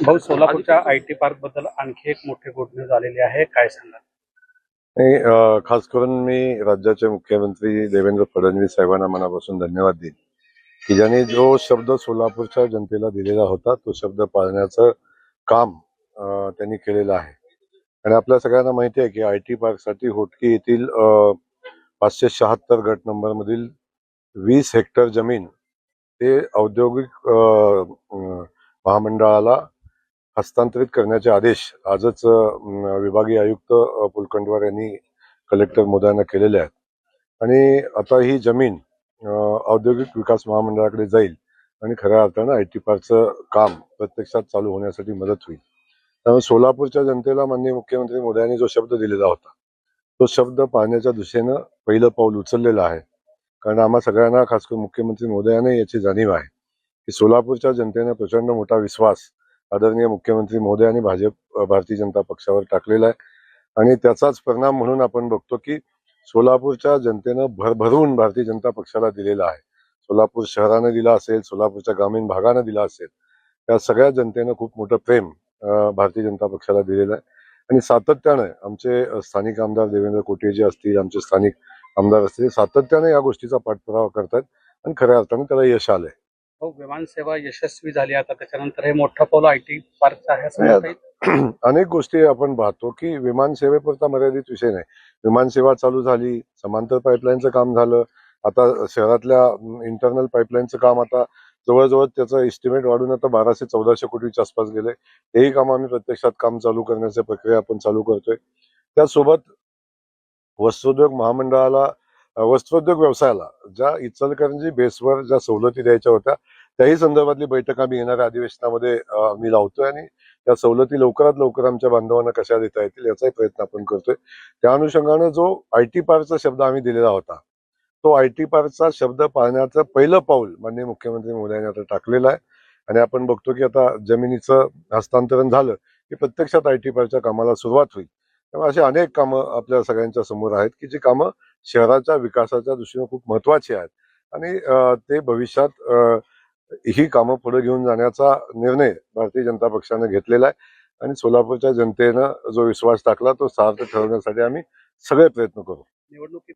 भाऊ, सोलापूरच्या IT park बद्दल आणखी एक मोठी गुड न्यूज आलेली आहे, काय सांगाल? खास करून मी राज्याचे मुख्यमंत्री देवेंद्र फडणवीस साहेबांना मनापासून धन्यवाद देईन की ज्यांनी जो शब्द सोलापूरच्या जनतेला दिलेला होता तो शब्द पाळण्याचं काम त्यांनी केलेलं आहे. आणि आपल्या सगळ्यांना माहिती आहे की आयटी पार्कसाठी होटकी येथील 576 गट नंबर मधील 20 हेक्टर जमीन ते औद्योगिक महामंडळाला हस्तांतरित करण्याचे आदेश आजच विभागीय आयुक्त पुलकंडवार यांनी कलेक्टर महोदयांना केलेले आहेत. आणि आता ही जमीन औद्योगिक विकास महामंडळाकडे जाईल आणि खऱ्या अर्थानं आयटी पार्कचं काम प्रत्यक्षात चालू होण्यासाठी मदत होईल. त्यामुळे सोलापूरच्या जनतेला माननीय मुख्यमंत्री महोदयांनी जो शब्द दिलेला होता तो शब्द पाळण्याच्या दिशेनं पहिलं पाऊल उचललेलं आहे. कारण आम्हा सगळ्यांना, खास करून मुख्यमंत्री महोदयांना याची जाणीव आहे की सोलापूरच्या जनतेनं प्रचंड मोठा विश्वास आदरणीय मुख्यमंत्री महोदय आणि भारतीय जनता पक्षावर टाकलेला आहे. आणि त्याचाच परिणाम म्हणून आपण बघतो की सोलापूरच्या जनतेनं भरभरून भारतीय जनता पक्षाला दिलेला आहे. सोलापूर शहरानं दिला असेल, सोलापूरच्या ग्रामीण भागानं दिला असेल, त्या सगळ्या जनतेनं खूप मोठं प्रेम भारतीय जनता पक्षाला दिलेलं आहे. आणि सातत्यानं आमचे स्थानिक आमदार देवेंद्र कोटेजी असतील, आमचे स्थानिक आमदार असतील, सातत्याने या गोष्टीचा पाठपुरावा करतात आणि खऱ्या अर्थानं त्याला यश आलंय. विमानसेवा यशस्वी झाली, आता त्याच्यानंतर हे मोठं पाऊल आयटी पार्कचं आहे असं म्हणता येईल? अनेक गोष्टी आपण पाहतो की विमानसेवेपुरता मर्यादित विषय नाही. विमानसेवा चालू झाली, समांतर पाईपलाईनचं काम झालं, आता शहरातल्या इंटरनल पाईपलाईनचं काम आता जवळजवळ त्याचं एस्टिमेट वाढून आता 1200-1400 कोटीच्या आसपास गेले. तेही काम आम्ही प्रत्यक्षात काम चालू करण्याची प्रक्रिया आपण चालू करतोय. त्यासोबत वस्त्रोद्योग महामंडळाला, वस्त्रोद्योग व्यवसायाला ज्या इचलकरंजी बेसवर ज्या सवलती द्यायच्या होत्या त्याही संदर्भातली बैठक आम्ही येणाऱ्या अधिवेशनामध्ये आम्ही लावतोय आणि त्या सवलती लवकरात लवकर आमच्या बांधवांना कशा देता येतील याचाही प्रयत्न आपण करतोय. त्या अनुषंगानं जो आयटी पार्कचा शब्द आम्ही दिलेला होता तो आयटी पार्कचा शब्द पाळण्याचं पहिलं पाऊल माननीय मुख्यमंत्री महोदयांनी आता टाकलेलं आहे. आणि आपण बघतो की आता जमिनीचं हस्तांतरण झालं की प्रत्यक्षात आयटी पार्कच्या कामाला सुरुवात होईल. त्यामुळे अशी अनेक कामं आपल्या सगळ्यांच्या समोर आहेत की जी कामं शहराच्या विकासाच्या दृष्टीने खूप महत्वाची आहेत. आणि ते भविष्यात ही कामं पुढे घेऊन जाण्याचा निर्णय भारतीय जनता पक्षाने घेतलेला आहे. आणि सोलापूरच्या जनतेनं जो विश्वास टाकला तो सार्थ ठरवण्यासाठी आम्ही सगळे प्रयत्न करू. निवडणुकीत